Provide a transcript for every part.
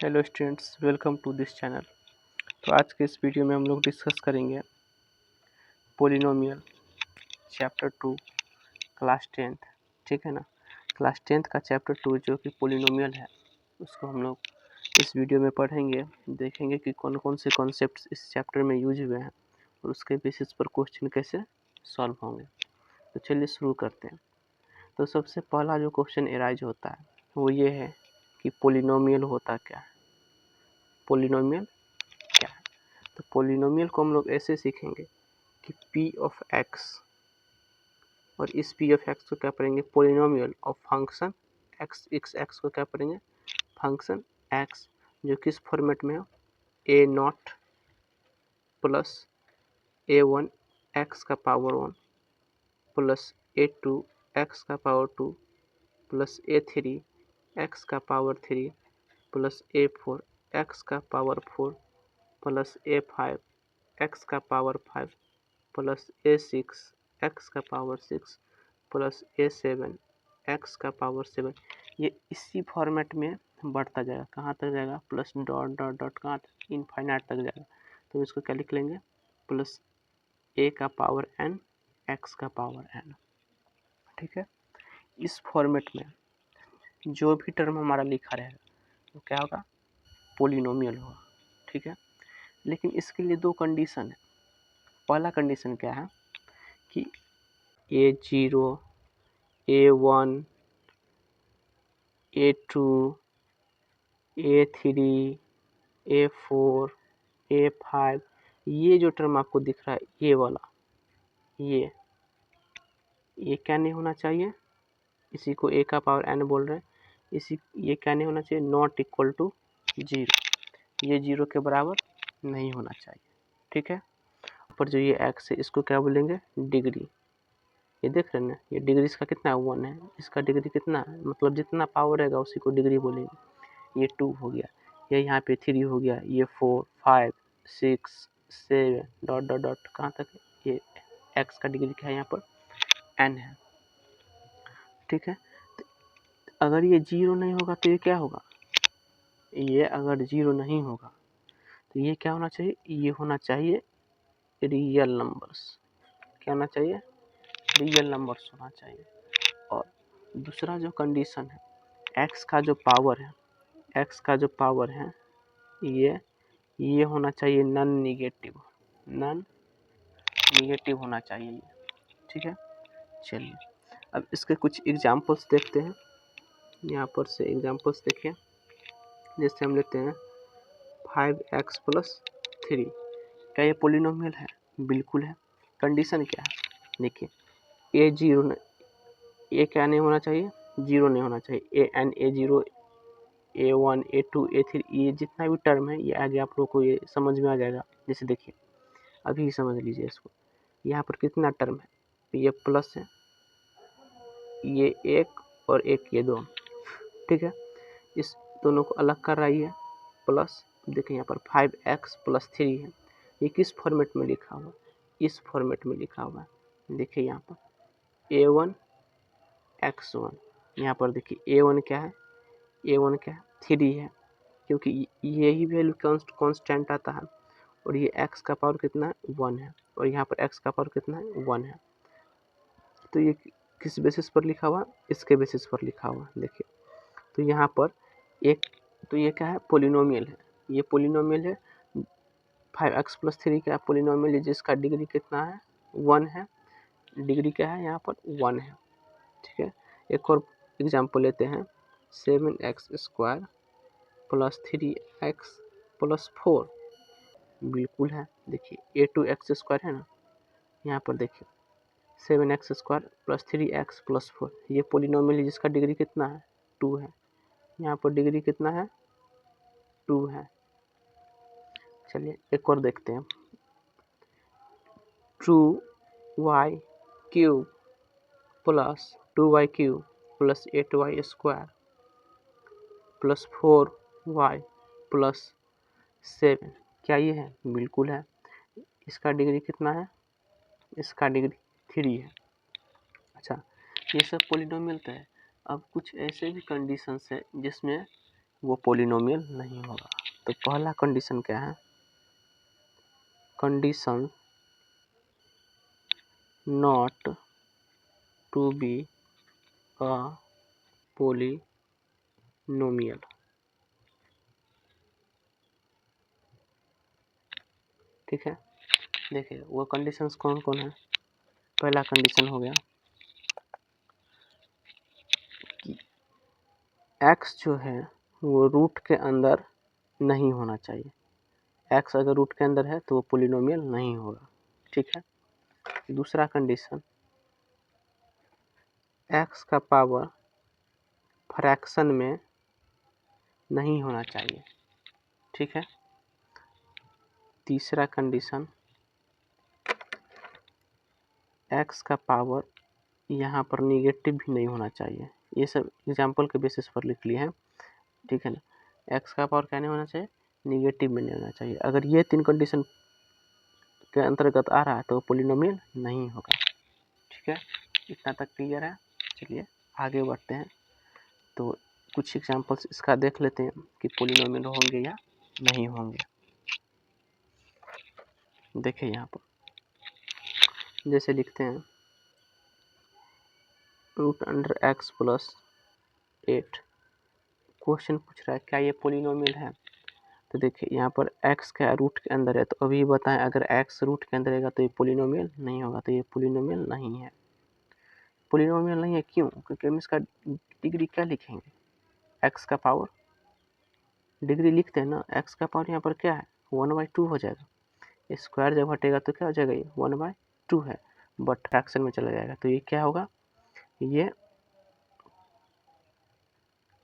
Hello students, welcome to this channel. तो आज के इस वीडियो में हम लोग डिस्कस करेंगे पोलिनोमियल चैप्टर 2 क्लास 10th। ठीक है ना। क्लास 10th का चैप्टर 2 जो कि पोलिनोमियल है, उसको हम लोग इस वीडियो में पढ़ेंगे। देखेंगे कि कौन कौन से कॉन्सेप्ट्स इस चैप्टर में यूज हुए हैं और उसके बेसिस पर क्वेश्चन कैसे सॉल्व होंगे। तो चलिए शुरू करते हैं। तो सबसे पहला जो क्वेश्चन एराइज होता है वो ये है कि पोलिनोमियल होता क्या है। पोलिनोमियल क्या है? तो पोलिनोमियल को हम लोग ऐसे सीखेंगे कि p ऑफ x, और इस p ऑफ x को क्या पढ़ेंगे, पोलिनोमियल ऑफ फंक्शन x को क्या पढ़ेंगे, फंक्शन x, जो किस फॉर्मेट में हो, a0 प्लस a1 x का पावर 1 प्लस a2 x का पावर 2 प्लस a3 x का पावर 3 प्लस a4 x का पावर 4 प्लस a5 x का पावर 5 प्लस a6 x का पावर 6 प्लस a7 x का पावर 7। ये इसी फॉर्मेट में बढ़ता जाएगा। कहाँ तक जाएगा, प्लस डॉट डॉट डॉट कहाँ तक, इनफाइनाइट तक जाएगा। तो इसको क्या लिख लेंगे, प्लस a का पावर n x का पावर n। ठीक है। इस फॉर्मेट में जो भी टर्म हमारा लिखा रहेगा वो क्या होगा, पोलिनोमियल होगा। ठीक है। लेकिन इसके लिए दो कंडीशन है। पहला कंडीशन क्या है कि a0 a1 a2 a3 a4 a5, ये जो टर्म आपको दिख रहा है, ये वाला, ये क्या नहीं होना चाहिए, इसी को a का पावर n बोल रहे हैं। ये क्या नहीं होना चाहिए, नॉट इक्वल टू 0, ये 0 के बराबर नहीं होना चाहिए। ठीक है। पर जो ये x है, इसको क्या बोलेंगे, डिग्री। ये देख रहे हैं ना, ये डिग्री इसका कितना है, 1 है। इसका डिग्री कितना है, मतलब जितना पावर रहेगा उसी को डिग्री बोलेंगे। ये 2 हो गया, ये यहाँ पे 3 हो गया, ये 4 5 6 7 डॉट डॉट डॉट कहाँ तक, ये x का डिग्री क्या है, यहाँ पर n है। ठीक है। तो अगर ये 0 नहीं होगा तो ये क्या होगा, ये अगर 0 नहीं होगा तो ये क्या होना चाहिए, ये होना चाहिए रियल नंबर्स। क्या होना चाहिए, रियल नंबर्स होना चाहिए। और दूसरा जो कंडीशन है, x का जो पावर है, ये होना चाहिए नॉन निगेटिव होना चाहिए ये। ठीक है। चलिए अब इसके कुछ एग्जांपल्स देखते हैं। यहाँ पर से एग्जांपल्स देखिए। जैसे हम लेते हैं 5x प्लस 3, क्या ये पोलिनोमियल है, बिल्कुल है। कंडीशन क्या है, देखिए ए क्या नहीं होना चाहिए, 0 नहीं होना चाहिए। a0 a1 a2 a3, ये जितना भी टर्म है ये आगे आप लोगों को ये समझ में आ जाएगा। जैसे देखिए अभी समझ लीजिए इसको, यहाँ पर कितना टर्म है, ये प्लस है, ये एक और एक, ये दो। ठीक है। इस दोनों को अलग कर रही है, प्लस। देखिए यहाँ पर 5x प्लस 3 है। ये किस फॉर्मेट में लिखा हुआ, इस फॉर्मेट में लिखा हुआ है। देखिए यहाँ पर a1 x1, यहाँ पर देखिए a1 क्या है, 3 है, क्योंकि यही वैल्यू कांस्टेंट आता है। और ये x का पावर कितना है, 1 है, और यहाँ पर x का पावर कितना है, 1 है। तो ये किस बेसिस पर लिखा हुआ, इसके बेसिस पर लिखा हुआ। देखिए तो यहाँ पर एक, तो ये क्या है, पोलिनोमियल है, ये पोलिनोमियल है। 5x प्लस 3 क्या पोलिनोमियल है, जिसका डिग्री कितना है, 1 है। डिग्री क्या है, यहाँ पर 1 है। ठीक है। एक और एग्जाम्पल लेते हैं, 7x square plus 3x plus 4, बिल्कुल है। देखिए a2x स्क्वायर है ना, यहाँ पर देखिए 7x square plus 3x plus 4, ये पोलिनोमियल है जिसका डिग्री कितना है, 2 है। यहाँ पर डिग्री कितना है, 2 है। चलिए एक और देखते हैं, 2y cube plus 2y cube plus 8y square plus 4y plus 7, क्या ये है, बिल्कुल है। इसका डिग्री कितना है, इसका डिग्री 3 है। अच्छा, ये सब पोलिनोमियल का है। अब कुछ ऐसे भी कंडीशंस है जिसमें वो पोलिनोमियल नहीं होगा। तो पहला कंडीशन क्या है, condition not to be a polynomial. ठीक है, देखिए वो कंडीशंस कौन कौन है। पहला कंडीशन हो गया कि x जो है वो रूट के अंदर नहीं होना चाहिए। x अगर रूट के अंदर है तो वो पोलिनोमियल नहीं होगा। ठीक है, दूसरा कंडीशन x का पावर फ्रैक्शन में नहीं होना चाहिए। ठीक है, तीसरा कंडीशन x का पावर यहाँ पर निगेटिव भी नहीं होना चाहिए। ये सब एग्जाम्पल के बेसिस पर लिख लिए हैं। ठीक है ना, x का पावर क्या नहीं होना चाहिए, निगेटिव में नहीं होना चाहिए। अगर ये तीन कंडीशन के अंतर्गत आ रहा है तो पोलिनोमियल नहीं होगा। ठीक है, इतना तक क्लियर है। चलिए आगे बढ़ते हैं। तो कुछ एग्जाम्पल्स इसका देख लेते हैं कि पोलिनोमियल होंगे या नहीं होंगे। देखिए यहाँ पर जैसे लिखते हैं root under x plus 8। Question पूछ रहा है क्या ये पोलिनोमियल है। तो देखिए यहाँ पर x का रूट के अंदर है, तो अभी बताएं अगर x रूट के अंदर रहेगा तो ये पोलिनोमियल नहीं होगा। तो ये पोलिनोमियल नहीं है। पोलिनोमियल नहीं है क्यों, क्योंकि हम इसका डिग्री क्या लिखेंगे, x का पावर डिग्री लिखते हैं ना। x का पावर यहाँ पर क्या है 1/2 हो जाएगा। स्क्वायर जब हटेगा तो क्या हो जाएगा, ये 1/2 है, बट फ्रैक्शन में चला जाएगा तो ये क्या होगा, ये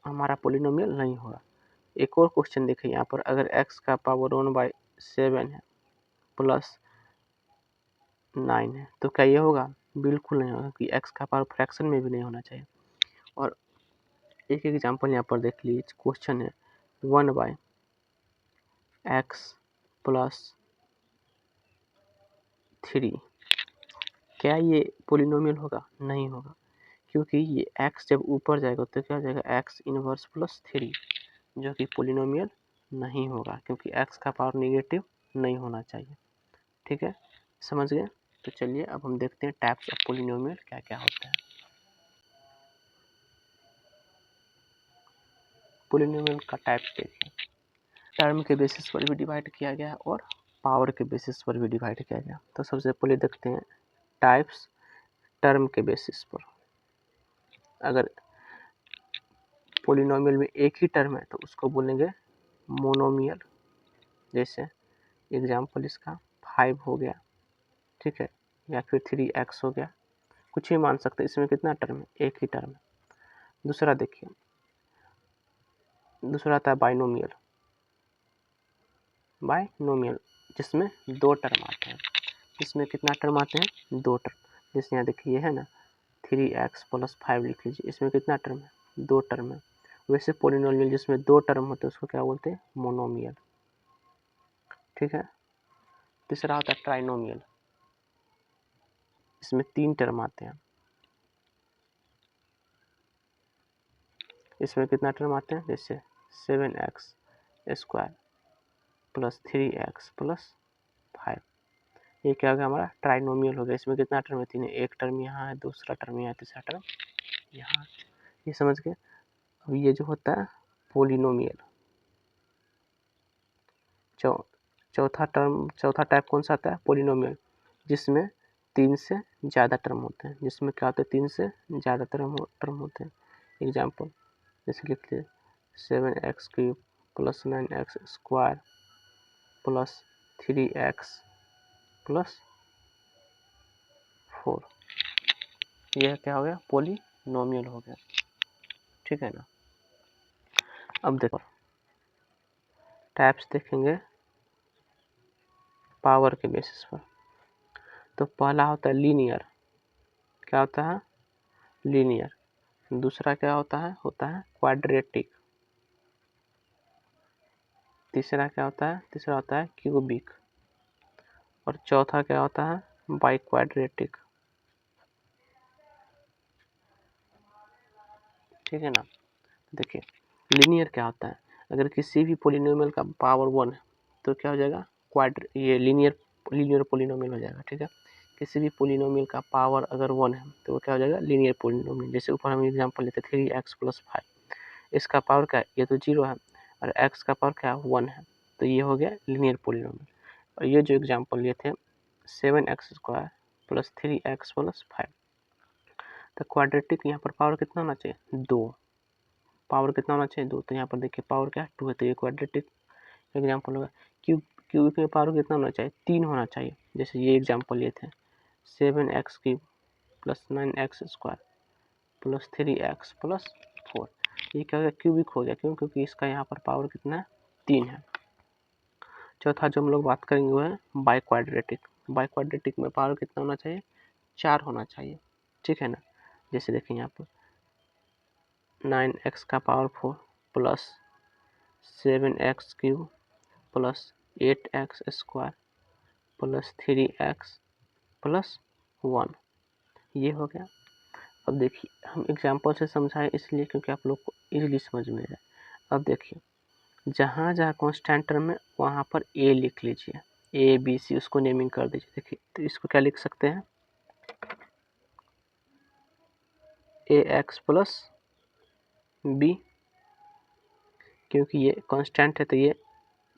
हमारा पोलिनोमियल नहीं होगा। एक और क्वेश्चन देखिए यहाँ पर, अगर x का पावर 1/7 है प्लस 9 है तो क्या ये होगा, बिल्कुल नहीं होगा, क्योंकि x का पावर फ्रैक्शन में भी नहीं होना चाहिए। और एक एग्जांपल यहाँ पर देख लीजिए, क्वेश्चन है 1/x प्लस 3, क्या ये पोलिनोमियल होगा, नहीं होगा, क्योंकि ये x जब ऊपर जाएगा तो क्या हो जाएगा x इनवर्स प्लस 3, जो कि पोलिनोमियल नहीं होगा, क्योंकि x का पावर निगेटिव नहीं होना चाहिए। ठीक है, समझ गए। तो चलिए अब हम देखते हैं टाइप्स ऑफ पोलिनोमियल क्या क्या होता है। पोलिनोमियल का टाइप्स देखिए, टर्म के बेसिस पर भी डिवाइड किया गया है और पावर के बेसिस पर भी डिवाइड किया गया। तो सबसे पहले देखते हैं टाइप्स टर्म के बेसिस पर। अगर पोलिनोमियल में एक ही टर्म है तो उसको बोलेंगे मोनोमियल। जैसे एग्जाम्पल इसका 5 हो गया, ठीक है, या फिर 3x हो गया, कुछ भी मान सकते हैं। इसमें कितना टर्म है, एक ही टर्म है। दूसरा देखिए, दूसरा आता है बाइनोमियल। बाइनोमियल जिसमें दो टर्म आते हैं। इसमें कितना टर्म आते हैं, दो टर्म। जैसे यहाँ देखिए ये है ना 3x प्लस 5 लिख लीजिए, इसमें कितना टर्म है, दो टर्म है। वैसे पोलिनोमियल जिसमें दो टर्म होते हैं उसको क्या बोलते हैं, मोनोमियल। ठीक है, तीसरा होता है ट्राइनोमियल, इसमें तीन टर्म आते हैं। इसमें कितना टर्म आते हैं, जैसे 7x square plus 3x plus 5, ये क्या हो गया हमारा ट्राइनोमियल हो गया। इसमें कितना टर्म है, तीन, एक टर्म यहाँ है, दूसरा टर्म यहाँ है, तीसरा टर्म यहाँ। ये समझ गए। अब ये जो होता है पोलिनोमियल, चौथा टाइप कौन सा आता है, पोलिनोमियल जिसमें तीन से ज़्यादा टर्म होते हैं। जिसमें क्या होता है, तीन से ज़्यादा टर्म होते हैं। एग्जाम्पल जैसे लिख लीजिए 7x³ plus 9x square plus 3x plus 4, यह क्या हो गया, पोलिनोमियल हो गया। ठीक है ना। अब देखो टाइप्स देखेंगे पावर के बेसिस पर। तो पहला होता है लीनियर, क्या होता है, लीनियर। दूसरा क्या होता है क्वाड्रेटिक। तीसरा क्या होता है, तीसरा होता है क्यूबिक। और चौथा क्या होता है, बाई क्वाड्रेटिक। ठीक है ना। देखिए लीनियर क्या होता है, अगर किसी भी पोलिनोमियल का पावर 1 है तो क्या हो जाएगा, ये लीनियर पोलिनोमियल हो जाएगा। ठीक है, किसी भी पोलिनोमियल का पावर अगर 1 है तो वो क्या हो जाएगा, लीनियर पोलिनोमियल। जैसे ऊपर हम एग्जांपल लेते 3x + 5, इसका पावर क्या है, ये तो 0 है और x का पावर क्या है, 1 है, तो ये हो गया लीनियर पोलिनोमियल। और ये जो एग्जांपल लिए थे 7x² + 3x + 5, तो क्वाड्रेटिक यहाँ पर पावर कितना होना चाहिए, 2। पावर कितना होना चाहिए, 2। तो यहाँ पर देखिए पावर क्या है, 2 है, तो ये क्वाड्रेटिक एग्जाम्पल होगा। क्यूबिक में पावर कितना होना चाहिए, 3 होना चाहिए। जैसे ये एग्जाम्पल लिए थे 7x³ + 9x² + 3x + 4, ये क्या हो गया, क्यूबिक हो गया। क्यों, क्योंकि इसका यहाँ पर पावर कितना है, 3 है। चौथा जो हम लोग बात करेंगे वो है बाई क्वाड्रेटिक में पावर कितना होना चाहिए, 4 होना चाहिए। ठीक है ना, जैसे देखें यहाँ पर 9x का पावर 4 + 7x³ + 8x² + 3x + 1, ये हो गया। अब देखिए हम एग्जाम्पल से समझाएं इसलिए क्योंकि आप लोग को इजीली समझ में आए। अब देखिए जहाँ जहाँ कांस्टेंट टर्म है वहाँ पर ए लिख लीजिए, ए बी सी, उसको नेमिंग कर दीजिए। देखिए तो इसको क्या लिख सकते हैं, ax + b, क्योंकि ये कांस्टेंट है तो ये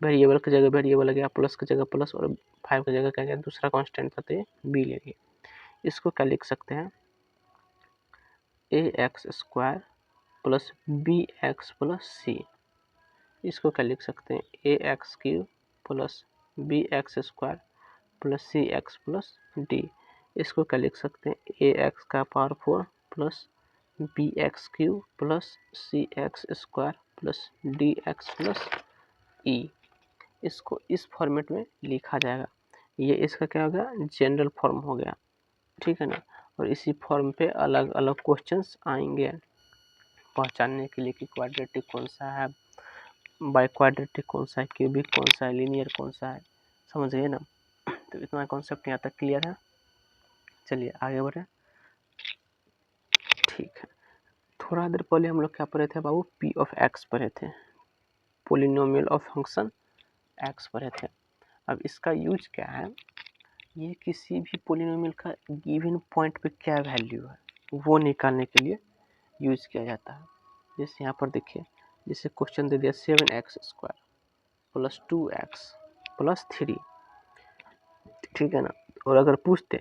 वेरिएबल की जगह वेरिएबल आ गया, प्लस की जगह प्लस, और 5 की जगह क्या गया, दूसरा कांस्टेंट था तो ये b ले गया। इसको क्या लिख सकते हैं, ax² + bx + c, इसको क्या लिख सकते हैं, ax³ + bx² + cx + d, इसको क्या लिख सकते हैं, ax का power 4 + bx³ + cx² + dx + e, इसको इस फॉर्मेट में लिखा जाएगा। ये इसका क्या हो गया, जनरल फॉर्म हो गया। ठीक है ना, और इसी फॉर्म पे अलग अलग क्वेश्चंस आएंगे पहचानने के लिए कि क्वाड्रेटिक कौन सा है, बाई क्वाड्रेटिक कौन सा है, क्यूबिक कौन सा है, लीनियर कौन सा है। समझ गए ना, तो इतना कॉन्सेप्ट यहाँ तक क्लियर है। चलिए आगे बढ़े। ठीक है, थोड़ा देर पहले हम लोग क्या पढ़े थे बाबू, पी ऑफ एक्स पढ़े थे, पोलिनोमियल ऑफ फंक्शन एक्स पढ़े थे। अब इसका यूज क्या है, ये किसी भी पोलिनोमियल का गिवन पॉइंट पे क्या वैल्यू है वो निकालने के लिए यूज किया जाता है। जैसे यहाँ पर देखिए, जैसे क्वेश्चन दे दिया 7x² + 2x + 3, ठीक है ना, और अगर पूछते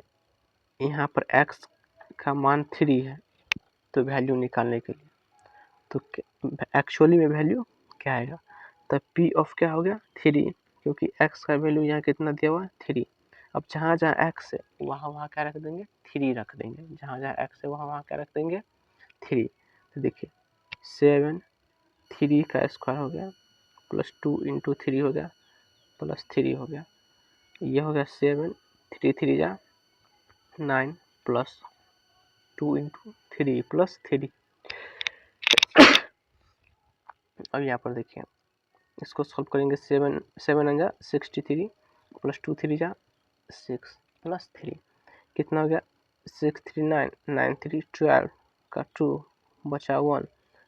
यहाँ पर x का मान 3 है तो वैल्यू निकालने के लिए, तो एक्चुअली में वैल्यू क्या आएगा, तब p ऑफ क्या हो गया, 3, क्योंकि x का वैल्यू यहाँ कितना दिया हुआ है, 3। अब जहाँ जहाँ x है वहाँ वहाँ क्या रख देंगे, 3 रख देंगे, जहाँ जहाँ x है वहाँ वहाँ क्या रख देंगे, 3। तो देखिए 7 3 का स्क्वायर हो गया + 2 × 3 हो गया + 3 हो गया, ये हो गया 7 3 3 जा 9 + 2 × 3 + 3। अब यहाँ पर देखिए इसको सॉल्व करेंगे, 7 7 जा 63 + 2 3 जा 6 + 3, कितना हो गया, 6 3 9 9 3 12 का 2 बचा 1,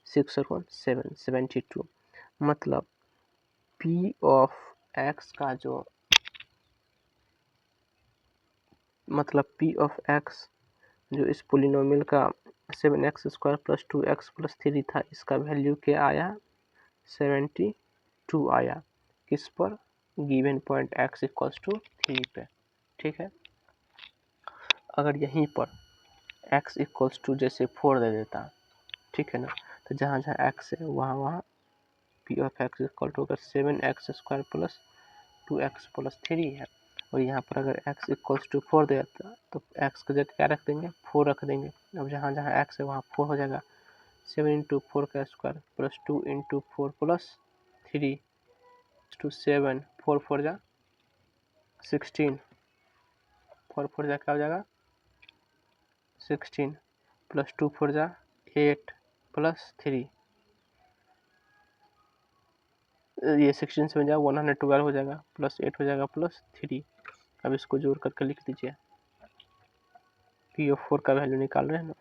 6 और 1 7 72। मतलब p ऑफ x का जो जो इस पोलिनोमियल का 7x² + 2x + 3 था, इसका वैल्यू क्या आया, 72 आया। किस पर, गिवन पॉइंट x = 3 पे। ठीक है, अगर यहीं पर x = जैसे 4 दे देता, ठीक है ना, तो जहाँ जहाँ x है वहाँ वहाँ p of x = 7x² + 2x + 3 है, और यहाँ पर अगर x = 4 दे देता तो x की जगह क्या रख देंगे, 4 रख देंगे। अब जहाँ जहाँ x है वहाँ 4 हो जाएगा, 7 × 4 का स्क्वायर + 2 × 4 + 3 + 7 4 4 जा 16, 4 4 जा क्या हो जाएगा 16 + 2 4 जा 8 + 3, ये 16 से 112 हो जाएगा, +8 हो जाएगा +3। अब इसको जोड़ करके लिख दीजिए, p ऑफ 4 का वैल्यू निकाल रहे हैं ना,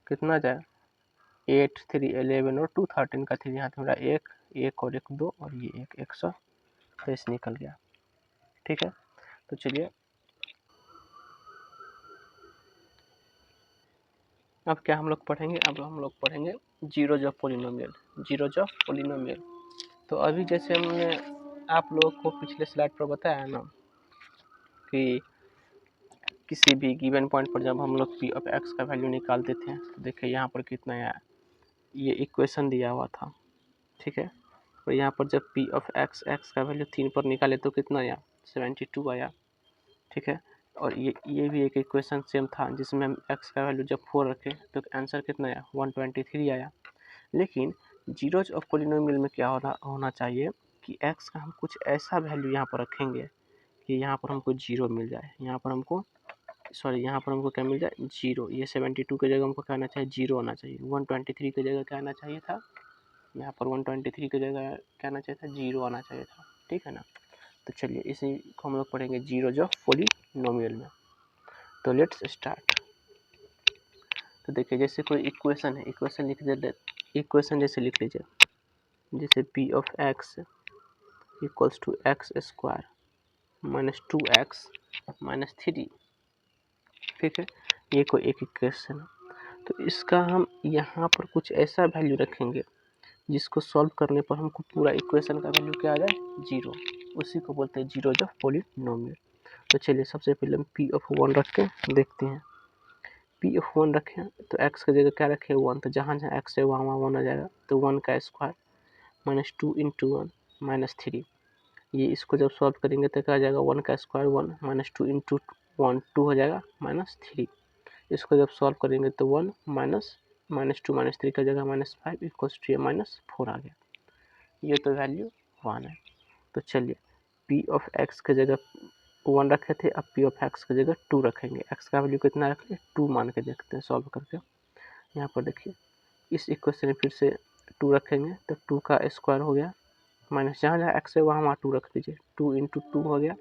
कितना जाए 8 3 11 और 2 13 का 3 यहाँ तो मेरा एक और एक 2 और ये 123 निकल गया। ठीक है, तो चलिए अब क्या हम लोग पढ़ेंगे, अब हम लोग पढ़ेंगे zeros of polynomial. Zeros of polynomial, तो अभी जैसे हमने आप लोगों को पिछले स्लाइड पर बताया ना कि किसी भी गिवन पॉइंट पर जब हम लोग पी ऑफ एक्स का वैल्यू निकालते थे तो देखिए यहाँ पर कितना आया, ये इक्वेशन दिया हुआ था। ठीक है, और यहाँ पर जब पी ऑफ एक्स का वैल्यू 3 पर निकाले तो कितना आया, 72 आया। ठीक है, और ये भी एक इक्वेशन सेम था जिसमें हम एक्स का वैल्यू जब 4 रखे तो आंसर कितना आया, 123 आया। लेकिन जीरोज ऑफ पोलिनोमियल में क्या होना चाहिए कि एक्स का हम कुछ ऐसा वैल्यू यहाँ पर रखेंगे कि यहाँ पर हमको जीरो मिल जाए, यहाँ पर हमको क्या मिल जाए, जीरो। ये 72 की जगह हमको क्या आना चाहिए, जीरो आना चाहिए। 123 की जगह क्या आना चाहिए था, यहाँ पर 123 की जगह क्या आना चाहिए था, जीरो आना चाहिए था। ठीक है ना, तो चलिए इसी को हम लोग पढ़ेंगे जीरोज ऑफ पोलिनोमियल में। तो लेट्स स्टार्ट। तो देखिए जैसे कोई इक्वेशन है, इक्वेशन लिख दे, इक्वेशन जैसे लिख लीजिए, जैसे p of x equals to x square minus 2x minus 3। ठीक है, ये कोई एक इक्वेशन है, तो इसका हम यहाँ पर कुछ ऐसा वैल्यू रखेंगे जिसको सॉल्व करने पर हमको पूरा इक्वेशन का वैल्यू क्या आ जाए, जीरो। उसी को बोलते हैं जीरोज ऑफ पोलिनोमियल। तो चलिए सबसे पहले हम पी ऑफ 1 रख के देखते हैं। पी ऑफ 1 रखें तो एक्स की जगह क्या रखे, 1, तो जहाँ जहाँ एक्स है वहाँ 1 आ जाएगा, तो 1 का स्क्वायर माइनस 2 इंटू 1 माइनस 3। ये इसको जब सॉल्व करेंगे तो क्या आ जाएगा, 1 का स्क्वायर 1 माइनस 2 इंटू 1 2 हो जाएगा माइनस 3। इसको जब सॉल्व करेंगे तो 1 माइनस 2 माइनस 3 का जगह माइनस 5 इक्वल्स टू माइनस 4 आ गया। ये तो वैल्यू 1 है। तो चलिए पी ऑफ एक्स की जगह 1 रखे थे, अब पी ऑफ एक्स की जगह 2 रखेंगे। एक्स का वैल्यू कितना रख लिया, 2 मान के देखते हैं सॉल्व करके। यहाँ पर देखिए इस इक्वेशन में फिर से 2 रखेंगे तो 2 का स्क्वायर हो गया माइनस, जहाँ जहाँ एक्स है वहाँ 2 रख दीजिए, 2 इंटू 2 हो गया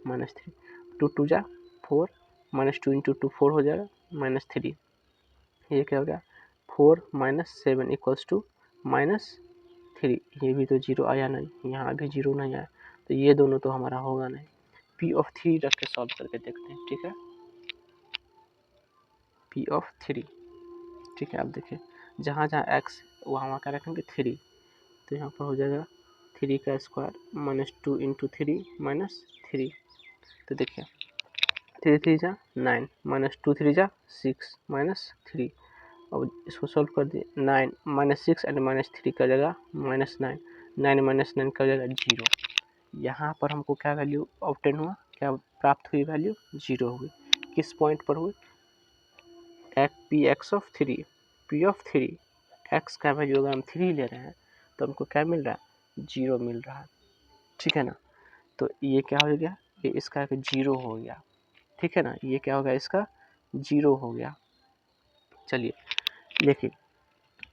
माइनस 3, 2 2 जा 4 माइनस 2 इंटू 2 4 हो जाएगा माइनस 3। ये क्या हो गया, 4 माइनस 7 इक्वल्स टू माइनस 3। ये भी तो जीरो आया नहीं, यहाँ भी जीरो नहीं आया, तो ये दोनों तो हमारा होगा नहीं। पी ऑफ 3 रख के सॉल्व करके देखते हैं। ठीक है, पी ऑफ 3। ठीक है, अब देखिए जहाँ जहाँ एक्स वहाँ क्या रखेंगे 3, तो यहाँ पर हो जाएगा 3 का स्क्वायर माइनस 2 इंटू 3 माइनस 3। तो देखिए 3 3 जा 9 माइनस 2 3 जा 6 माइनस 3। अब इसको सॉल्व कर दिए, 9 माइनस 6 एंड माइनस 3 का जगह माइनस 9, 9 माइनस 9 का जगह जीरो। यहाँ पर हमको क्या वैल्यू ऑब्टेन हुआ, क्या प्राप्त हुई, वैल्यू जीरो हुई। किस पॉइंट पर हुई, P x of 3, P of 3 x का वैल्यू अगर हम 3 ले रहे हैं तो हमको क्या मिल रहा है, जीरो मिल रहा है। ठीक है ना, तो ये क्या हो गया, ये इसका जीरो हो गया। ठीक है ना, ये क्या हो गया, इसका जीरो हो गया। चलिए लेकिन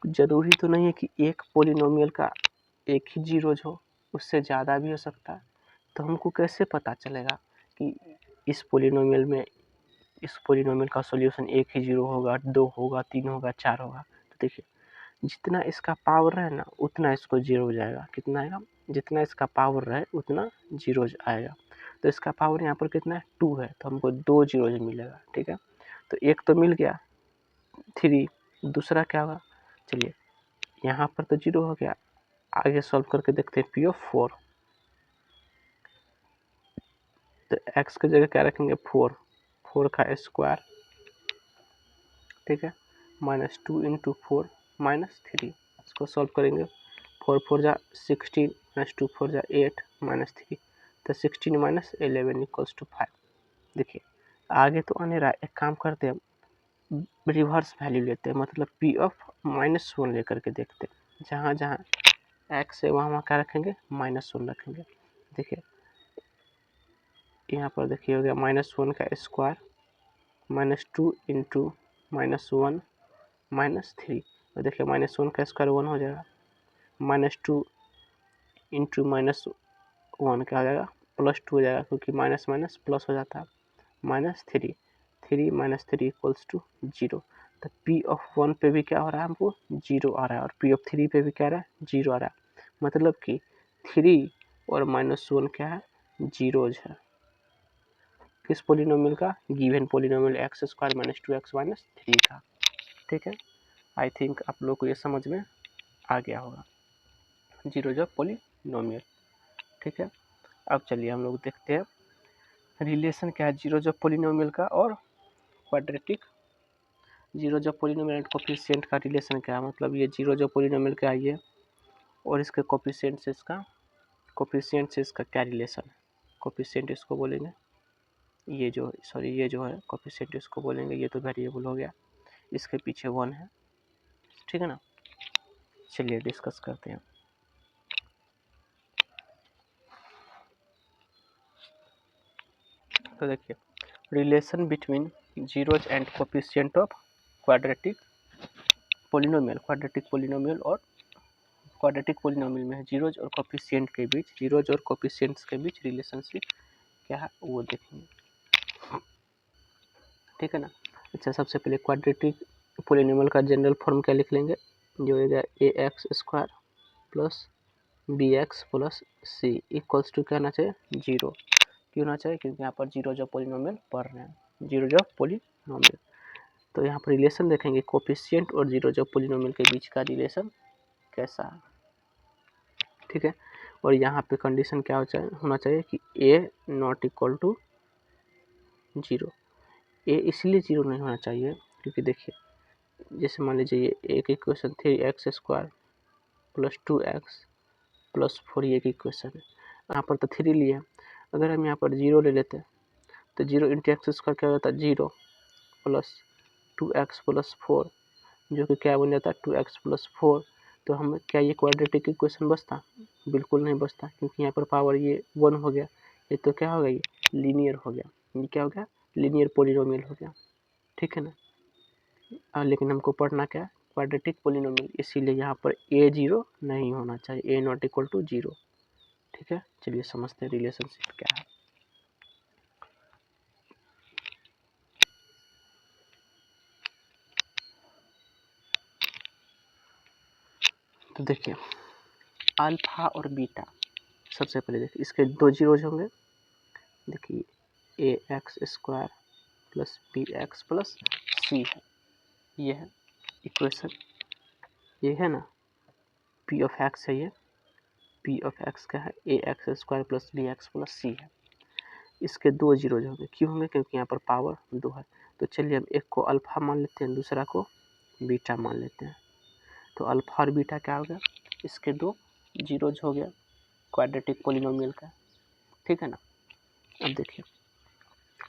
ज़रूरी तो नहीं है कि एक पोलिनोमियल का एक ही जीरोज हो, उससे ज़्यादा भी हो सकता है। तो हमको कैसे पता चलेगा कि इस पोलिनोमियल का सॉल्यूशन एक ही जीरो होगा, 2 होगा, 3 होगा, 4 होगा। तो देखिए जितना इसका पावर है ना उतना इसको जीरो हो जाएगा। कितना आएगा, जितना इसका पावर रहे उतना जीरोज आएगा। तो इसका पावर यहाँ पर कितना है, 2 है, तो हमको 2 जीरोज मिलेगा। ठीक है, तो एक तो मिल गया 3, दूसरा क्या होगा, चलिए यहाँ पर तो जीरो हो गया, आगे सॉल्व करके देखते हैं पी ऑफ 4। तो एक्स की जगह क्या रखेंगे, 4, 4 का स्क्वायर। ठीक है, माइनस 2 इंटू 4 माइनस 3। इसको सॉल्व करेंगे, 4 4 जा 16 माइनस 2 4 जा 8 माइनस 3, तो 16 माइनस 11 इक्वल्स टू 5। देखिए आगे तो आने रहा है, एक काम करते हैं रिवर्स वैल्यू लेते हैं, मतलब पी ऑफ -1 लेकर के देखते हैं। जहाँ जहाँ एक्स है वहाँ क्या रखेंगे, -1 रखेंगे। देखिए यहाँ पर देखिए हो गया -1 का स्क्वायर माइनस 2 इंटू -1 माइनस 3। तो देखिए -1 का स्क्वायर 1 हो जाएगा, -2 इंटू -1 क्या हो जाएगा, +2 हो जाएगा, क्योंकि माइनस माइनस प्लस हो जाता है, -3 3 माइनस 3 इक्वल्स टू 0। तो P(1) पे भी क्या हो रहा है हमको 0 आ रहा है और P(3) पे भी क्या आ रहा है 0 आ रहा है। मतलब कि 3 और -1 क्या है जीरोज है। किस पोलिनोमियल का? गिवन पोलिनोमियल x² - 2x - 3 का। ठीक है, आई थिंक आप लोग को ये समझ में आ गया होगा जीरोज ऑफ पोलिनोमियल। ठीक है, अब चलिए हम लोग देखते हैं रिलेशन क्या है जीरोज ऑफ पोलिनोमियल का और quadratic zeros of polynomial and coefficient का रिलेशन क्या है। मतलब ये जीरोज ऑफ पोलिनोमियल क्या है ये और इसके कोफिशिएंट से इसका क्या रिलेशन है। कोफिशिएंट इसको बोलेंगे, ये जो है कोफिशिएंट इसको बोलेंगे, ये तो वेरिएबल हो गया, इसके पीछे 1 है। ठीक है ना, चलिए डिस्कस करते हैं। तो देखिए relation between zeros and coefficient of quadratic polynomial और क्वाड्रेटिक पोलिनोमियल में है जीरोज और कोफिशिएंट के बीच रिलेशनशिप क्या है वो देखेंगे। ठीक है ना। अच्छा, सबसे पहले क्वाड्रेटिक पोलिनोमियल का जनरल फॉर्म क्या लिख लेंगे, जो हो गया ax² plus bx plus c equals to क्या होना चाहिए 0। क्यों होना चाहिए? क्योंकि यहाँ पर जीरोज ऑफ पोलिनोमियल पढ़ रहे हैं, जीरोज ऑफ पोलिनोमियल। तो यहाँ पर रिलेशन देखेंगे कोफिशिएंट और जीरोज ऑफ पोलिनोमियल के बीच का रिलेशन कैसा है। ठीक है, और यहाँ पे कंडीशन क्या होना चाहिए कि a नॉट इक्वल टू 0। ए इसलिए 0 नहीं होना चाहिए क्योंकि देखिए जैसे मान लीजिए ये एक equation 3x² plus 2x plus 4 ये एक इक्वेशन है, यहाँ पर तो 3 लिया, अगर हम यहाँ पर 0 ले लेते हैं तो 0 इंटू एक्स स्क्वायर क्या हो जाता है 0 प्लस 2x प्लस 4 जो कि क्या बन जाता है 2x प्लस 4। तो हम क्या ये क्वाड्रेटिक इक्वेशन बचता? बिल्कुल नहीं बचता, क्योंकि यहाँ पर पावर ये 1 हो गया, ये तो क्या हो गया ये लीनियर हो गया, ये क्या हो गया लीनियर पोलिनोमियल हो गया। ठीक है ना। लेकिन हमको पढ़ना क्या है क्वाड्रेटिक पोलिनोमियल, इसीलिए यहाँ पर a 0 नहीं होना चाहिए, a नॉट इक्वल टू 0। ठीक है, चलिए समझते हैं रिलेशनशिप क्या है। तो देखिए अल्फा और बीटा, सबसे पहले देखिए इसके 2 जीरोज होंगे। देखिए ax² plus bx plus c है, ये है इक्वेशन, ये है ना p ऑफ x है, ये p ऑफ x का है ax² plus bx plus c है। इसके 2 जीरोज होंगे, क्यों होंगे? क्योंकि यहाँ पर पावर 2 है। तो चलिए हम एक को अल्फा मान लेते हैं, दूसरा को बीटा मान लेते हैं। तो अल्फा और बीटा क्या हो गया, इसके 2 जीरोज हो गया क्वाड्रेटिक पोलिनोमियल का। ठीक है ना। अब देखिए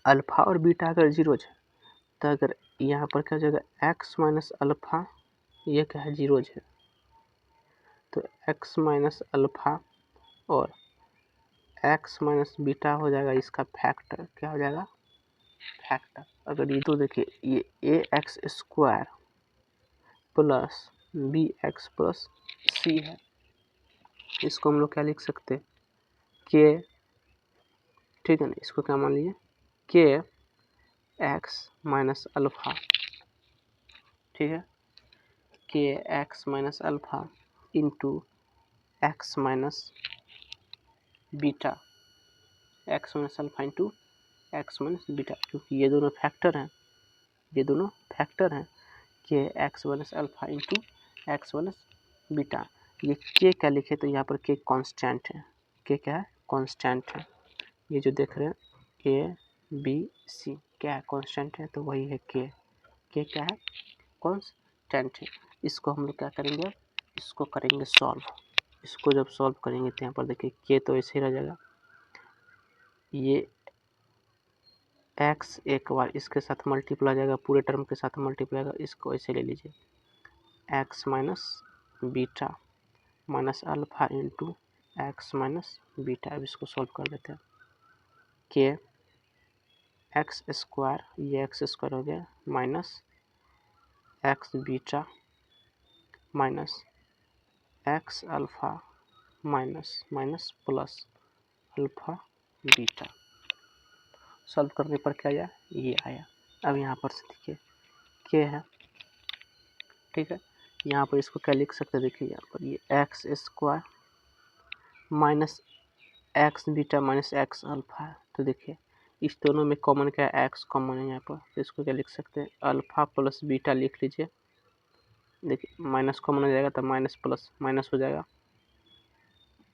अल्फा और बीटा अगर जीरोज है तो अगर यहाँ पर क्या हो जाएगा x माइनस अल्फा, ये क्या है जीरोज है, तो x माइनस अल्फा और x माइनस बीटा हो जाएगा इसका फैक्टर, क्या हो जाएगा फैक्टर। अगर ये तो देखिए ये ax² plus bx plus c है, इसको हम लोग क्या लिख सकते हैं k। ठीक है ना, इसको क्या मान लीजिए k x माइनस अल्फा। ठीक है, k x minus alpha into x minus beta, x minus alpha into x minus beta, क्योंकि ये दोनों फैक्टर हैं, के x minus alpha into x minus beta. ये k क्या लिखे तो यहाँ पर k कांस्टेंट है, k क्या है कांस्टेंट है। ये जो देख रहे हैं a b c क्या है कांस्टेंट है, तो वही है k क्या है कांस्टेंट है। इसको हम लोग क्या करेंगे, इसको करेंगे सॉल्व। इसको जब सॉल्व करेंगे तो यहाँ पर देखिए k तो ऐसे ही रह जाएगा, ये x एक बार इसके साथ मल्टीप्लाई जाएगा, पूरे टर्म के साथ मल्टीप्लाई जाएगा, इसको ऐसे ले लीजिए x minus beta minus alpha into x minus beta. अब इसको सॉल्व कर देते हैं, के x² ये x² हो गया minus x beta minus x alpha minus plus alpha beta. Solve करने पर क्या आया, ये आया। अब यहाँ पर से देखिए k है ठीक है। यहाँ पर इसको क्या लिख सकते हैं, देखिए यहाँ पर ये x square minus x beta minus x alpha है। तो देखिए इस दोनों में कॉमन क्या है, एक्स कॉमन है यहाँ पर, तो इसको क्या लिख सकते हैं, अल्फा प्लस बीटा लिख लीजिए। देखिए माइनस कॉमन हो जाएगा तो माइनस प्लस माइनस हो जाएगा,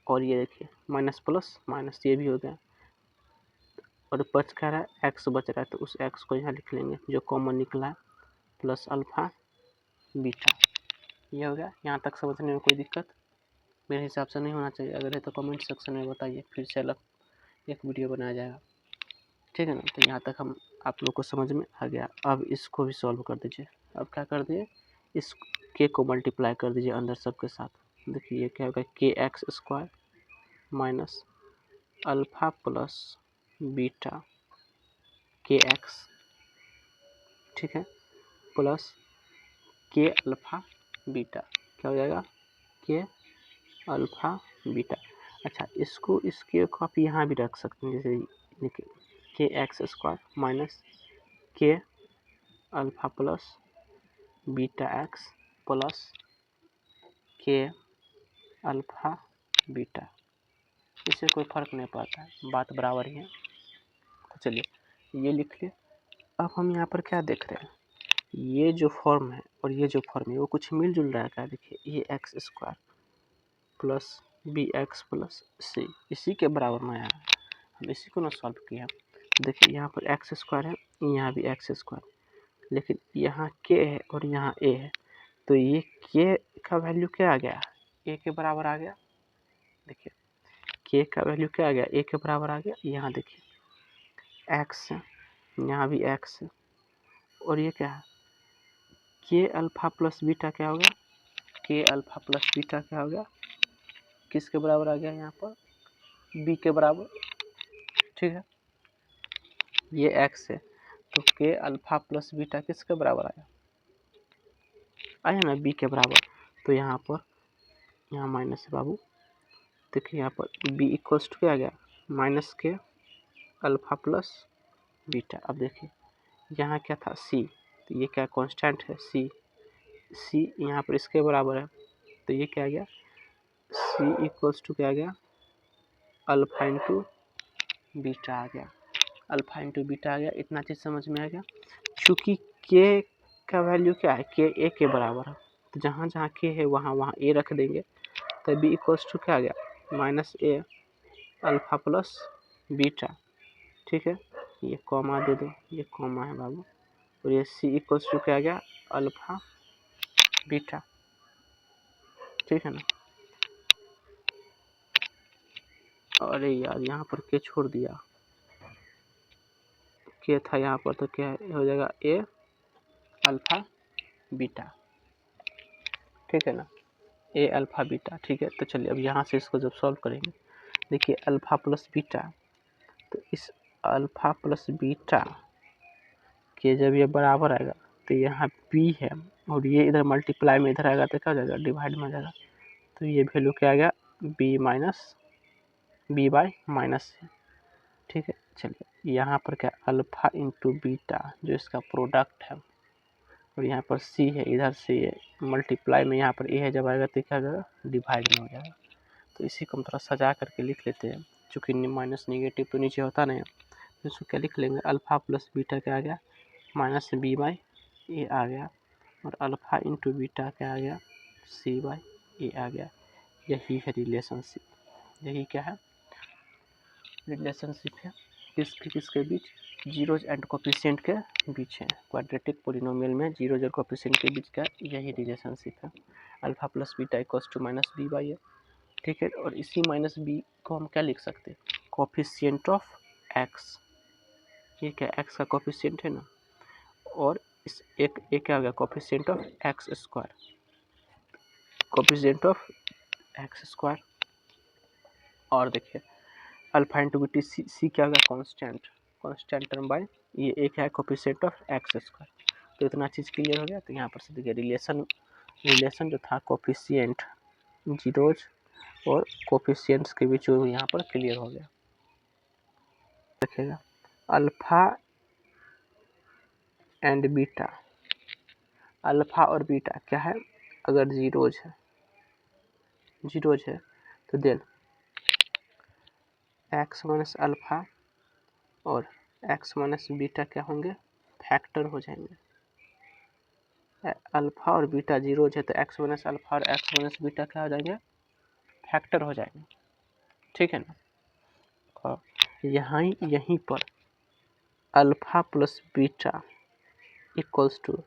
और ये देखिए माइनस प्लस माइनस ये भी हो गया, और बच क्या रहा है, एक्स बच रहा है, तो उस एक्स को यहाँ लिख लेंगे जो कॉमन निकला है, प्लस अल्फा बीटा। ये हो गया। यहाँ तक समझने में कोई दिक्कत मेरे हिसाब से नहीं होना चाहिए, अगर है तो कमेंट सेक्शन में बताइए, फिर से अलग एक वीडियो बनाया जाएगा, ठीक है ना। तो यहाँ तक हम आप लोग को समझ में आ गया। अब इसको भी सॉल्व कर दीजिए। अब क्या कर दिए, इस के को मल्टीप्लाई कर दीजिए अंदर सबके साथ। देखिए ये क्या होगा, के x square minus alpha plus beta के एक्स, ठीक है, प्लस के अल्फा बीटा, क्या हो जाएगा, के अल्फा बीटा। अच्छा इसको इसके को आप यहाँ भी रख सकते हैं, जैसे देखिए के एक्स स्क्वायर माइनस के alpha plus beta x plus के अल्फा बीटा, इससे कोई फ़र्क नहीं पड़ता है, बात बराबर ही है। तो चलिए ये लिख लिए। अब हम यहाँ पर क्या देख रहे हैं, ये जो फॉर्म है और ये जो फॉर्म है वो कुछ मिलजुल रहा है क्या, देखिए ये x square plus b x plus c इसी के बराबर में आया है, हम इसी को ना सॉल्व किया। देखिए यहाँ पर एक्स स्क्वायर है, यहाँ भी एक्स स्क्वायर, लेकिन यहाँ के है और यहाँ ए है, तो ये के का वैल्यू क्या आ गया, ए के बराबर आ गया। देखिए के का वैल्यू क्या आ गया, ए के बराबर आ गया। यहाँ देखिए एक्स है, यहाँ भी एक्स है, और ये क्या है, के अल्फा प्लस बीटा क्या हो गया, के अल्फा प्लस बीटा क्या हो गया, किसके बराबर आ गया, यहाँ पर बी के बराबर, ठीक है। ये एक्स है तो के अल्फा प्लस बीटा किसके बराबर आया, आया ना बी के बराबर। तो यहाँ पर यहाँ माइनस है बाबू, देखिए यहाँ पर बी इक्वल्स टू क्या आ गया, माइनस के अल्फा प्लस बीटा। अब देखिए यहाँ क्या था सी, तो ये क्या कांस्टेंट है सी, सी यहाँ पर इसके बराबर है, तो ये क्या आ गया, सी इक्वल्स टू क्या आ गया, अल्फा इंटू बीटा आ गया, अल्फा इंटू बीटा आ गया। इतना चीज़ समझ में आ गया। चूँकि के का वैल्यू क्या है, के ए के बराबर है, तो जहाँ जहाँ के है वहाँ वहाँ ए रख देंगे, तो बी इक्वल्स टू क्या आ गया, माइनस ए अल्फा प्लस बीटा, ठीक है। ये कॉमा दे दो, ये कॉमा है बाबू, और ये सी इक्वल्स टू क्या आ गया, अल्फा बीटा, ठीक है ना। अरे यार यहाँ पर के छोड़ दिया, के था यहाँ पर, तो क्या हो जाएगा, ए अल्फा बीटा, ठीक है ना, ए अल्फा बीटा, ठीक है। तो चलिए अब यहाँ से इसको जब सॉल्व करेंगे, देखिए अल्फा प्लस बीटा, तो इस अल्फा प्लस बीटा के जब ये बराबर आएगा तो यहाँ बी है, और ये इधर मल्टीप्लाई में इधर आएगा तो क्या हो जाएगा, डिवाइड में आ जाएगा, तो ये वैल्यू क्या आ गया, b minus b by minus है, ठीक है। चलिए यहाँ पर क्या, अल्फा इंटू बीटा जो इसका प्रोडक्ट है, और यहाँ पर सी है, इधर से ये मल्टीप्लाई में यहाँ पर ए है, जब आएगा तो क्या हो जाएगा, डिवाइड में हो जाएगा। तो इसी को हम थोड़ा सजा करके लिख लेते हैं, चूँकि माइनस निगेटिव तो नीचे होता नहीं है, तो इसको क्या लिख लेंगे, अल्फा प्लस बीटा क्या आ गया, माइनस बी बाई ए आ गया, और अल्फा इंटू बीटा क्या आ गया, सी बाई ए आ गया। यही है रिलेशनशिप, यही क्या है, रिलेशनशिप है किसके किसके बीच, जीरोज एंड कोफिशिएंट के बीच है। क्वाड्रेटिक पोलिनोमियल में जीरोज और कोफिशिएंट के बीच का यही रिलेशनशिप है, alpha plus beta equals to minus b by a, ठीक है। और इसी माइनस बी को हम क्या लिख सकते हैं, कोफिशिएंट ऑफ एक्स, ये क्या एक्स का कोफिशिएंट है ना, और इस एक क्या आ गया, coefficient of x square, coefficient of x square, और देखिए अल्फा इंटू बीटी सी क्या होगा, कांस्टेंट, कांस्टेंट टर्म बाय ये एक है कोफिशिएंट ऑफ एक्स स्क्वायर। तो इतना चीज़ क्लियर हो गया। तो यहाँ पर से देखिए रिलेशन जो था कोफिशिएंट जीरोज और कोफिशिएंट्स के बीच वो यहाँ पर क्लियर हो गया। देखिएगा अल्फा एंड बीटा अल्फ़ा और बीटा क्या है, अगर जीरोज है तो देन एक्स माइनस अल्फ़ा और एक्स माइनस बीटा क्या होंगे, फैक्टर हो जाएंगे। अल्फ़ा और बीटा जीरोज है तो एक्स माइनस अल्फ़ा और एक्स माइनस बीटा क्या हो जाएंगे, फैक्टर हो जाएंगे, ठीक है ना। और यहीं पर alpha plus beta equals to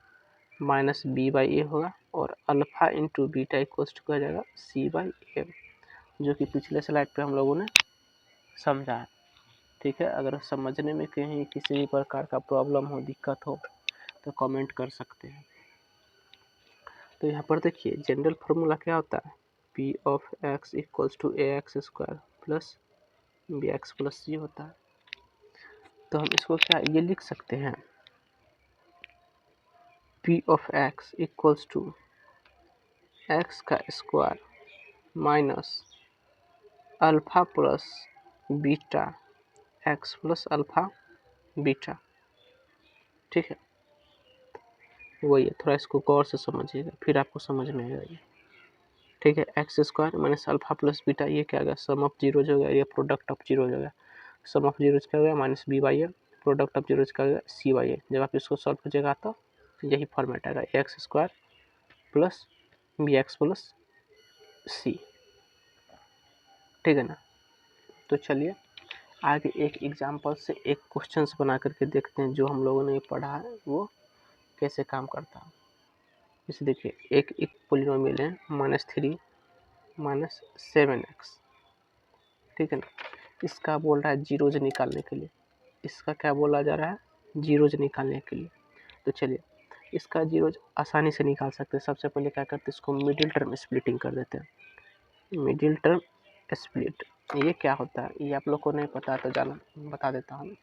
minus b by a होगा और alpha into beta equals to क्या जाएगा, सी बाई ए, जो कि पिछले स्लाइड पे हम लोगों ने समझा है, ठीक है। अगर समझने में कहीं किसी भी प्रकार का प्रॉब्लम हो, दिक्कत हो तो कमेंट कर सकते हैं। तो यहाँ पर देखिए जनरल फार्मूला क्या होता है, p of x equals to a x square plus b x plus c होता है। तो हम इसको क्या ये लिख सकते हैं, p of x equals to x का square minus alpha plus beta x plus alpha beta, ठीक है। वही है, थोड़ा इसको गौर से समझिएगा फिर आपको समझ में आएगा ये, ठीक है। X square minus alpha plus beta, ये क्या आ गया, सम ऑफ जीरोज हो गया, ये प्रोडक्ट ऑफ जीरोज हो गया, सम ऑफ जीरोज क्या हो गया, minus b by a, product of zeros का हो गया सी बाई ए। जब आप इसको सॉल्व कीजिएगा तो यही फॉर्मेट आएगा, x square plus b x plus c, ठीक है ना। तो चलिए आगे एक एग्जाम्पल से एक क्वेश्चंस बना करके देखते हैं, जो हम लोगों ने पढ़ा है वो कैसे काम करता है। जैसे देखिए एक पोलिनोमियल है -3 -7x, ठीक है ना। इसका बोल रहा है जीरोज निकालने के लिए, इसका क्या बोला जा रहा है, जीरोज निकालने के लिए। तो चलिए इसका जीरोज आसानी से निकाल सकते हैं। सबसे पहले क्या करते हैं, इसको मिडिल टर्म स्प्लिटिंग कर देते हैं। मिडिल टर्म स्प्लिट ये क्या होता है, ये आप लोग को नहीं पता तो जाना बता देता हूँ।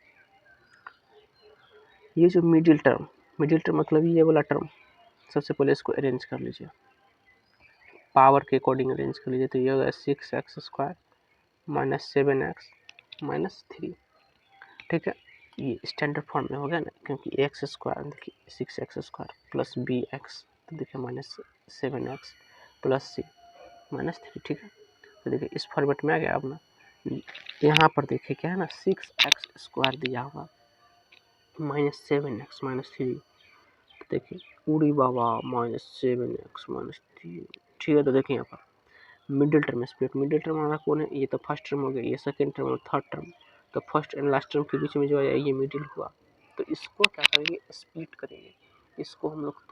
ये जो मिडिल टर्म मतलब ये वाला टर्म, सबसे पहले इसको अरेंज कर लीजिए, पावर के अकॉर्डिंग अरेंज कर लीजिए। तो ये होगा 6x square minus 7x minus 3, ठीक है। ये स्टैंडर्ड फॉर्म में हो गया ना, क्योंकि एक्स स्क्वायर देखिए 6x square plus b x, तो देखिए माइनस 7x प्लस सी माइनस 3, ठीक है। तो देखिए इस फॉर्मेट में आ गया। अब ना यहाँ पर देखिए क्या है ना, 6x स्क्वायर दिया हुआ माइनस 7x माइनस 3, तो देखिए उड़ी बाबा -7x -3, ठीक है। तो देखिए यहाँ पर middle term split, middle term हमारा कौन है, ये तो फर्स्ट टर्म हो गया, ये सेकंड टर्म और थर्ड टर्म, तो फर्स्ट एंड लास्ट टर्म के बीच में जो है ये मिडिल हुआ। तो इसको क्या करेंगे, स्प्लिट करेंगे, इसको हम लोग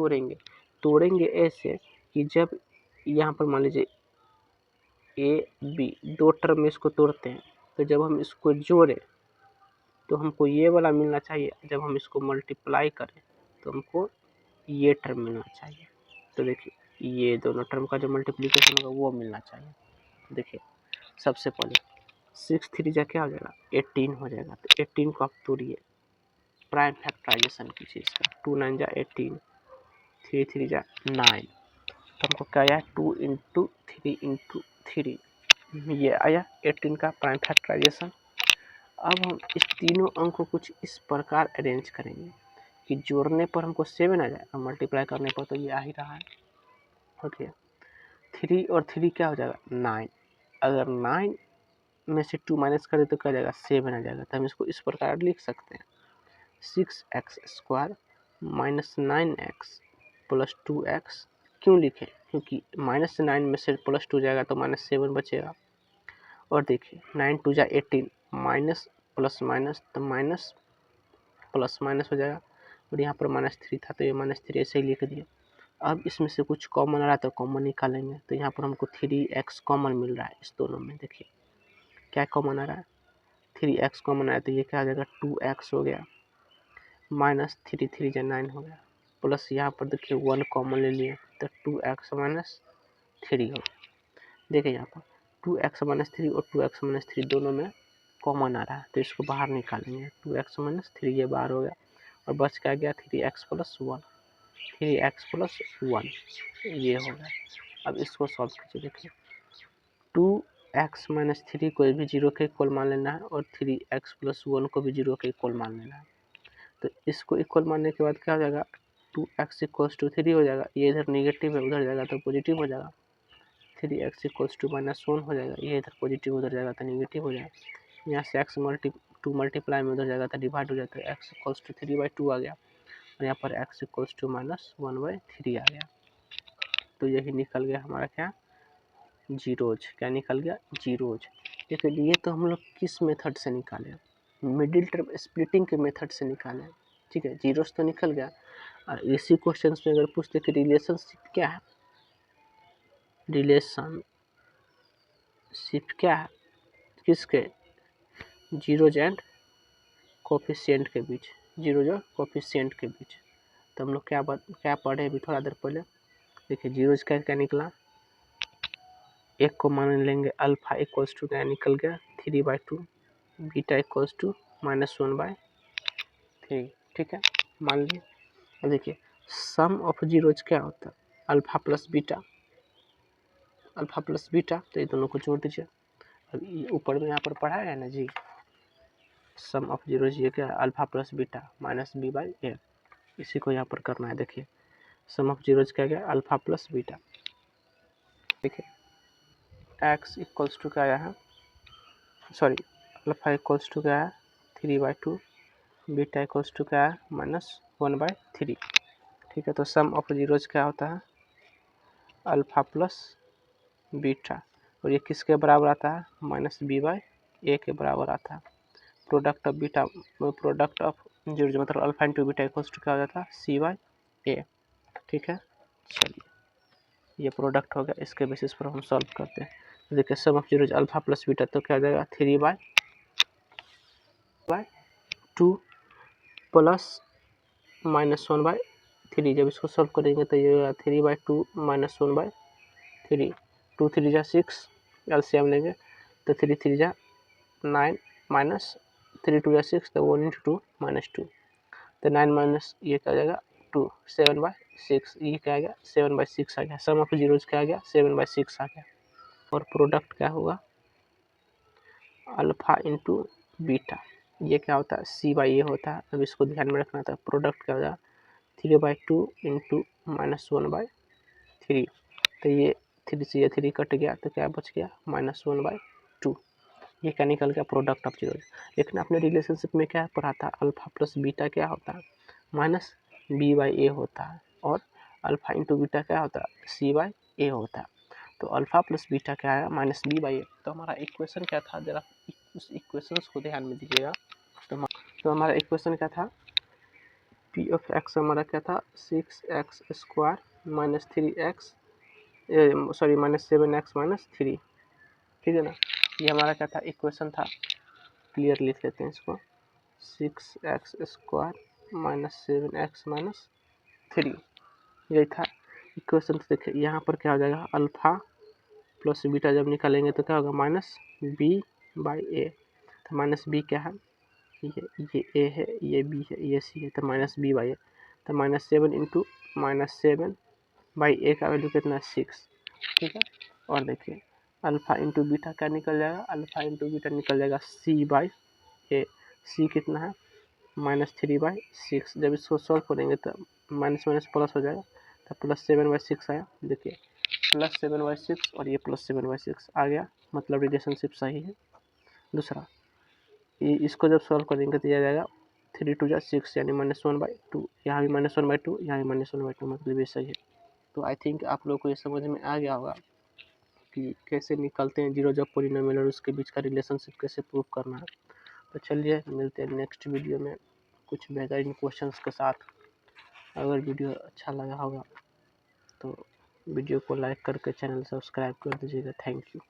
तोड़ेंगे ऐसे कि जब यहाँ पर मान लीजिए ए बी दो टर्म में इसको तोड़ते हैं, तो जब हम इसको जोड़ें तो हमको ये वाला मिलना चाहिए, जब हम इसको मल्टीप्लाई करें तो हमको ये टर्म मिलना चाहिए। तो देखिए ये दोनों टर्म का जो मल्टीप्लिकेशन होगा वो मिलना चाहिए। देखिए सबसे पहले 6 3 जा क्या हो जाएगा, 18 हो जाएगा। तो 18 को आप तोड़िए, प्राइम फैक्टराइजेशन कीजिए इसका, 2 9 जा 18, 3 3 जा 9, तो हमको क्या आया 2 इंटू 3 इंटू 3, ये आया 18 का प्राइम फैक्टराइजेशन। अब हम इस तीनों अंक को कुछ इस प्रकार अरेंज करेंगे कि जोड़ने पर हमको 7 आ जाए और मल्टीप्लाई करने पर तो ये आ ही रहा है, ओके। 3 और 3 क्या हो जाएगा 9, अगर 9 में से 2 माइनस करें तो क्या जाएगा 7 आ जाएगा। तो हम इसको इस प्रकार लिख सकते हैं, 6x square minus 9x plus 2x। क्यों लिखें, क्योंकि -9 में से +2 जाएगा तो -7 बचेगा। और देखिए 9 2 जा 18, माइनस प्लस माइनस तो माइनस प्लस माइनस हो जाएगा, और यहाँ पर -3 था तो ये -3 ऐसे ही लिख दिए। अब इसमें से कुछ कॉमन आ रहा है तो कॉमन निकालेंगे, तो यहाँ पर हमको 3x कॉमन मिल रहा है इस दोनों में। देखिए क्या कॉमन आ रहा है, 3x कॉमन आया तो ये क्या आ जाएगा 2x हो गया, माइनस 3 3 जा 9 हो गया, प्लस यहाँ पर देखिए 1 कॉमन ले लिए तो 2x माइनस 3 हो गया। देखिए यहाँ पर 2x माइनस 3 और 2x माइनस 3 दोनों में कॉमन आ रहा है, तो इसको बाहर निकालेंगे, 2x माइनस 3 ये बाहर हो गया और बच क्या गया 3x प्लस 1, 3x प्लस 1 ये हो गया। अब इसको सॉल्व कीजिए, देखिए 2x माइनस 3 को भी 0 के इक्वल मान लेना है और 3x प्लस 1 को भी 0 के इक्वल मान लेना है। तो इसको इक्वल मानने के बाद क्या हो जाएगा, 2x इक्वल्स टू 3 हो जाएगा, ये इधर निगेटिव है उधर जाएगा तो पॉजिटिव हो जाएगा। 3x इक्वल्स टू -1 हो जाएगा, ये इधर पॉजिटिव उधर जाएगा तो निगेटिव हो जाएगा। यहाँ से x मल्टीप्लाई में उधर जाएगा तो डिवाइड हो जाता है, x इक्वल्स टू 3/2 आ गया और यहाँ पर x इक्वल्स टू -1/3 आ गया। तो यही निकल गया हमारा क्या, जीरोज। क्या निकल गया, जीरोज। लेकिन ये तो हम लोग किस मेथड से निकाले, मिडिल टर्म स्प्लिटिंग के मेथड से निकाले, ठीक है। जीरोज तो निकल गया। और इसी क्वेश्चन में अगर पूछते कि रिलेशनशिप क्या है, रिलेशनशिप क्या है किसके, जीरोज एंड कोफिशिएंट के बीच, जीरोज और कोफिशिएंट के बीच। तो हम लोग क्या पढ़े अभी थोड़ा देर पहले, देखिए जीरोज का क्या निकला, एक को मान लेंगे अल्फा इक्वल्स टू क्या निकल गया 3/2, बीटा इक्वल्स टू -1/3, ठीक है, मान लीजिए। अब देखिए सम ऑफ जीरोज क्या होता है, alpha plus beta, alpha plus beta, तो ये दोनों को जोड़ दीजिए। अब ऊपर में यहाँ पर पढ़ा है ना जी, सम ऑफ जीरोज ये क्या है, अल्फा प्लस बीटा -b/a, इसी को यहाँ पर करना है। देखिए सम ऑफ जीरोज क्या गया, अल्फा प्लस बीटा, देखिए x इक्वल्स टू क्या आया है, सॉरी अल्फा इक्वल्स टू क्या है 3/2, बीटा इक्वल्स टू क्या है -1/3, ठीक है। तो सम ऑफ जीरोज क्या होता है, अल्फा प्लस बीटा, और ये किसके बराबर आता है, -b/a के बराबर आता है। Product of beta, product of zeros मतलब alpha into beta equals to क्या हो जाता है c/a, ठीक है। चलिए ये प्रोडक्ट हो गया, इसके बेसिस पर हम सॉल्व करते हैं। तो देखिए sum of zeros alpha plus beta तो क्या हो जाएगा 3/2 प्लस -1/3, जब इसको सॉल्व करेंगे तो ये 3/2 -1/3, 2 3 जा 6, एलसीएम लेंगे तो 3 3 जा 9 माइनस 3 2 जा 6, तो 1 × 2 -2, तो 9 माइनस ये क्या आ जाएगा 2, 7/6, ये क्या आ गया 7/6 आ गया। सम ऑफ जीरोज क्या आ गया 7/6 आ गया। और प्रोडक्ट क्या होगा, अल्फा इंटू बीटा, ये क्या होता है c/a होता है। अब इसको ध्यान में रखना था, प्रोडक्ट क्या हो जाएगा 3/2 इंटू -1/3, तो ये 3 से ये 3 कट गया तो क्या बच गया -1/2, ये क्या निकल गया प्रोडक्ट ऑफ जीरोज। लेकिन आपने रिलेशनशिप में क्या पढ़ा था, अल्फा प्लस बीटा क्या होता है -b/a होता है, और अल्फा इंटू बीटा क्या होता है c/a होता है। तो अल्फा प्लस बीटा क्या है -b/a, तो हमारा इक्वेशन क्या था, जरा उस इक्वेशंस को ध्यान में दीजिएगा। तो हमारा इक्वेशन क्या था, p ऑफ x हमारा क्या था 6x² -3x, सॉरी -7x - 3, ठीक है ना। ये हमारा क्या था इक्वेशन था, क्लियर लिख लेते हैं इसको, 6x² -7x - 3, यही था इक्वेशन। देखिए यहाँ पर क्या हो जाएगा, अल्फा प्लस बीटा जब निकालेंगे तो क्या होगा -b/a, तो -b क्या है, ये a है, ये b है, ये c है, तो -b/a, तो -7 इंटू -7/a का वैल्यू कितना है 6, ठीक है। और देखिए अल्फा इंटू बीटा क्या निकल जाएगा, अल्फा इंटू बीटा निकल जाएगा c/a, c कितना है -3/6, जब इसको सॉल्व करेंगे तो माइनस माइनस प्लस हो जाएगा, तो +7/6 आया। देखिए +7/6 और ये +7/6 आ गया, मतलब रिलेशनशिप सही है। दूसरा ये इसको जब सॉल्व करेंगे तो यह आ जाएगा 3 2 जा 6 यानी -1/2, यहाँ भी -1/2, यहाँ भी -1/2, मतलब ये सही है। तो आई थिंक आप लोग को ये समझ में आ गया होगा कि कैसे निकलते हैं जीरो जब पॉलिनोमियल और उसके बीच का रिलेशनशिप कैसे प्रूव करना है। तो चलिए मिलते हैं नेक्स्ट वीडियो में कुछ बेहतरीन क्वेश्चंस के साथ। अगर वीडियो अच्छा लगा होगा तो वीडियो को लाइक करके चैनल सब्सक्राइब कर दीजिएगा। Thank you.